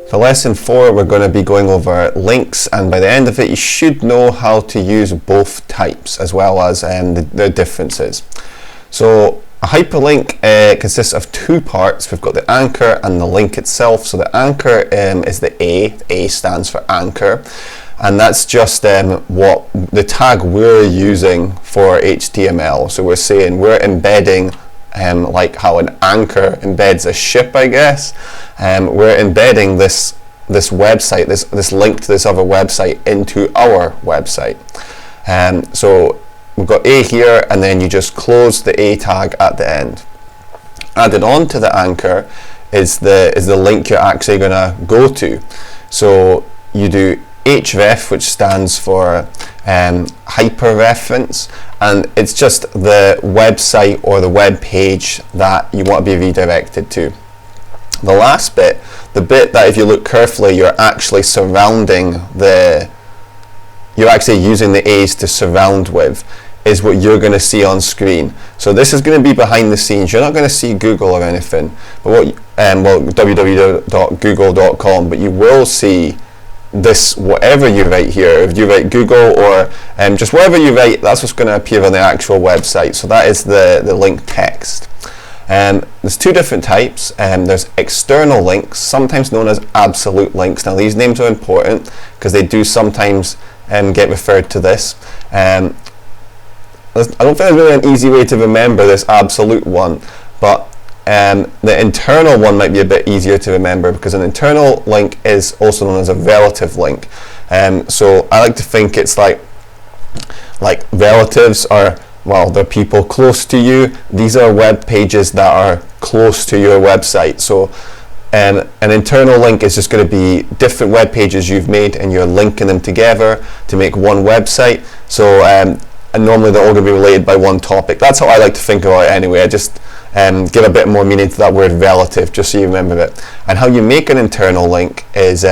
For lesson 4, we're going to be going over links, and by the end of it you should know how to use both types as well as the differences. So a hyperlink consists of two parts. We've got the anchor and the link itself. So the anchor is the A. A stands for anchor, and that's just what the tag we're using for HTML. So we're saying we're embedding like how an anchor embeds a ship, I guess. We're embedding this website, this link to this other website into our website. So we've got A here, and then you just close the A tag at the end. Added on to the anchor is the link you're actually going to go to. So you do href, which stands for hyperreference, and it's just the website or the web page that you want to be redirected to. The last bit, the bit that if you look carefully, you're actually surrounding you're actually using the A's to surround with, is what you're going to see on screen. So this is going to be behind the scenes. You're not going to see Google or anything, but www.google.com, but you will see this, whatever you write here. If you write Google or just whatever you write, that's what's going to appear on the actual website. So that is the link text. There's two different types. There's external links, sometimes known as absolute links. Now these names are important because they do sometimes get referred to this. I don't think there's really an easy way to remember this absolute one, but the internal one might be a bit easier to remember, because an internal link is also known as a relative link. So I like to think it's like relatives are, well, they're people close to you. These are web pages that are close to your website. So an internal link is just going to be different web pages you've made, and you're linking them together to make one website. So and normally they're all going to be related by one topic. That's how I like to think about it anyway. I just give a bit more meaning to that word relative, just so you remember it. And how you make an internal link is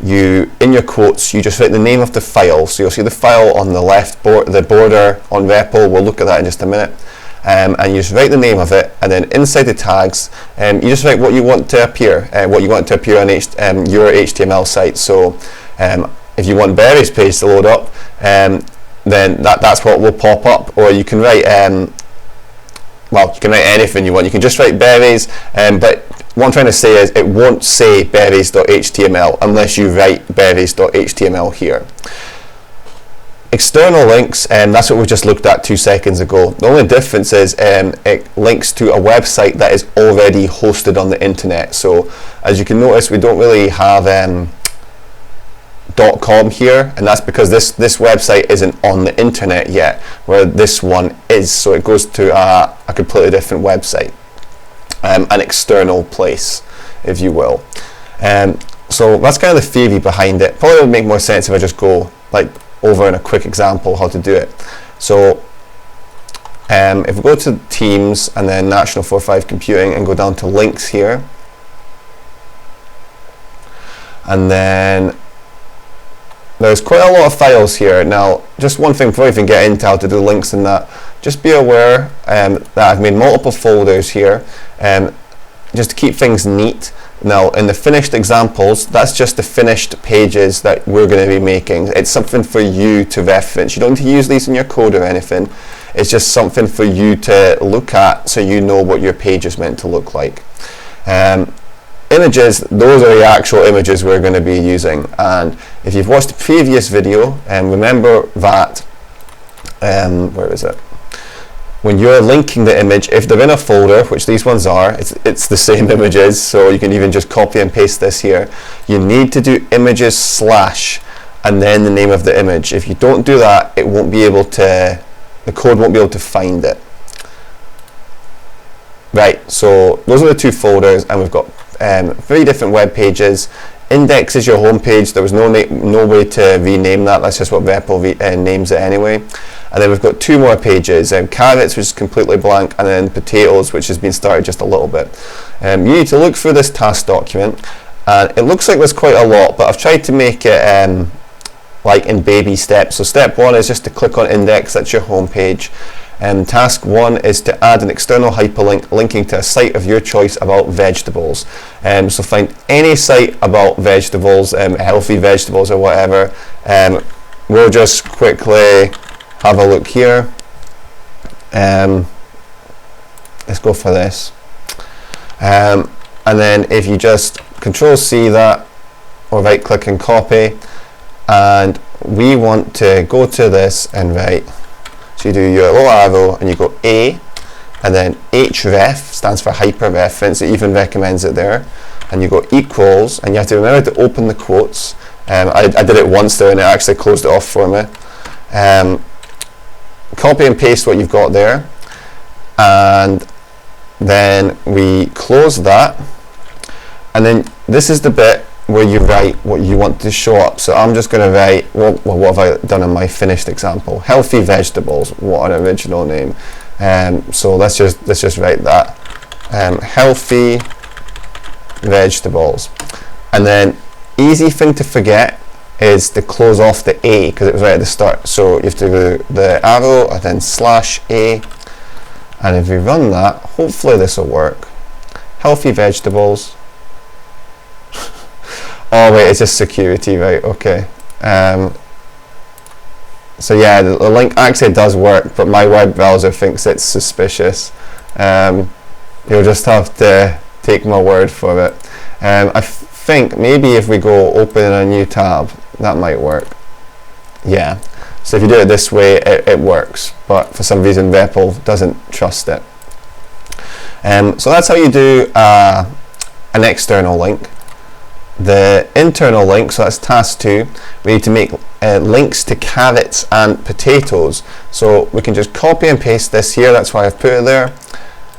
you, in your quotes, you just write the name of the file. So you'll see the file on the left, the border on REPL. We'll look at that in just a minute. And you just write the name of it, and then inside the tags, you just write what you want to appear, on your HTML site. So if you want Barry's page to load up, then that's what will pop up. Or you can write, well, you can write anything you want. You can just write Barry's, but what I'm trying to say is it won't say berries.html unless you write berries.html here. External links, that's what we just looked at 2 seconds ago. The only difference is it links to a website that is already hosted on the internet. So as you can notice, we don't really have .com here, and that's because this website isn't on the internet yet, where this one is. So it goes to a completely different website, an external place, if you will. So that's kind of the theory behind it. Probably would make more sense if I just go over in a quick example how to do it. So if we go to Teams and then National 4.5 Computing and go down to links here, and then there's quite a lot of files here. Now, just one thing before I even get into how to do links and that, just be aware that I've made multiple folders here just to keep things neat. Now, in the finished examples, that's just the finished pages that we're going to be making. It's something for you to reference. You don't need to use these in your code or anything. It's just something for you to look at so you know what your page is meant to look like. Images, those are the actual images we're going to be using. And if you've watched the previous video, remember that, where is it? When you're linking the image, if they're in a folder, which these ones are, it's the same images, so you can even just copy and paste this here. You need to do images / and then the name of the image. If you don't do that, it won't be able to, the code won't be able to find it. Right, so those are the two folders, and we've got 3 different web pages. Index is your home page. There was no way to rename that. That's just what REPL names it anyway. And then we've got 2 more pages, carrots, which is completely blank, and then potatoes, which has been started just a little bit. You need to look through this task document, and it looks like there's quite a lot, but I've tried to make it like in baby steps. So step 1 is just to click on index. That's your home page. Task 1 is to add an external hyperlink linking to a site of your choice about vegetables. So find any site about vegetables, healthy vegetables or whatever. We'll just quickly have a look here. Let's go for this. And then if you just Control-C that, or right-click and copy, and we want to go to this and write. So you do your little arrow and you go A, and then href stands for hyperreference. It even recommends it there. And you go equals, and you have to remember to open the quotes. I did it once there and it actually closed it off for me. Copy and paste what you've got there, and then we close that, and then this is the bit where you write what you want to show up. So I'm just going to write, well, what have I done in my finished example? Healthy vegetables. What an original name. So let's just write that. Healthy vegetables. And then easy thing to forget is to close off the A, because it was right at the start. So you have to do the arrow and then /A. And if we run that, hopefully this will work. Healthy vegetables. Oh wait, it's just security, right? Okay. So yeah, the link actually does work, but my web browser thinks it's suspicious. You'll just have to take my word for it. I think maybe if we go open a new tab, that might work. Yeah. So if you do it this way, it works, but for some reason REPL doesn't trust it. So that's how you do an external link. The internal link, so that's task 2, we need to make links to carrots and potatoes. So we can just copy and paste this here, that's why I've put it there.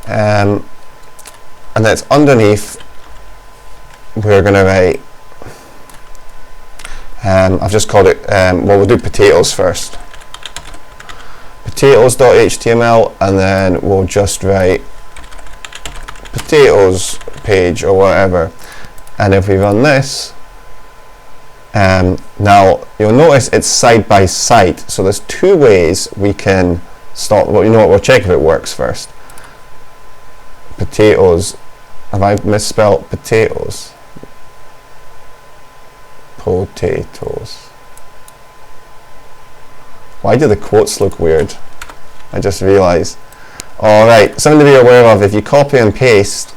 And that's underneath, we're going to write, I've just called it, well, we'll do potatoes first. Potatoes.html, and then we'll just write potatoes page or whatever. And if we run this, now you'll notice it's side by side. So there's two ways we can start. Well, you know what? We'll check if it works first. Potatoes. Have I misspelled potatoes? Potatoes. Why do the quotes look weird? I just realised. Alright, something to be aware of. If you copy and paste,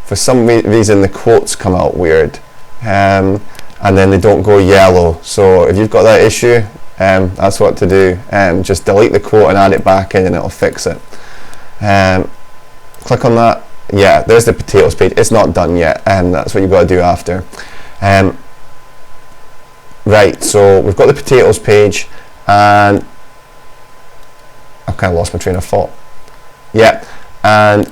for some reason the quotes come out weird, and then they don't go yellow. So if you've got that issue, that's what to do. Just delete the quote and add it back in and it'll fix it. Click on that. Yeah, there's the potatoes page. It's not done yet, and that's what you've got to do after. Right, so we've got the potatoes page, and I've kind of lost my train of thought. Yeah, and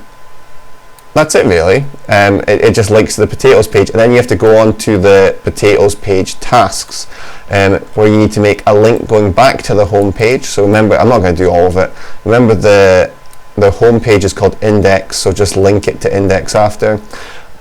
that's it really. It just links to the potatoes page, and then you have to go on to the potatoes page tasks, where you need to make a link going back to the home page. So remember, I'm not going to do all of it. Remember the home page is called index, so just link it to index after.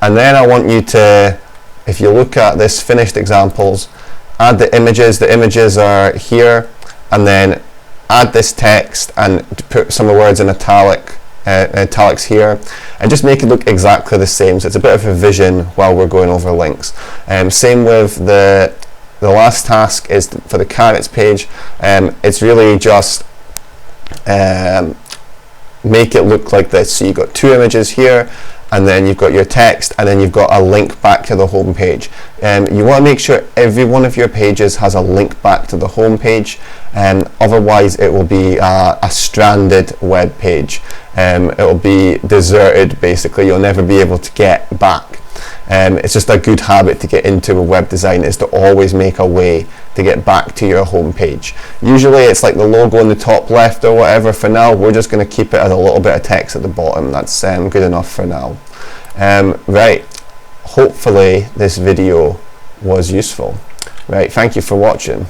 And then I want you to, if you look at this finished examples, add the images. The images are here, and then add this text and put some of the words in italics here, and just make it look exactly the same. So it's a bit of a vision while we're going over links. Same with the last task is for the carrots page. It's really just make it look like this. So you've got two images here, and then you've got your text, and then you've got a link back to the home page. You want to make sure every one of your pages has a link back to the home page, otherwise it will be a stranded web page. It will be deserted basically. You'll never be able to get back. It's just a good habit to get into a web design, is to always make a way to get back to your home page. Usually it's like the logo in the top left or whatever. For now, we're just going to keep it as a little bit of text at the bottom. That's good enough for now. Right, hopefully this video was useful. Right, thank you for watching.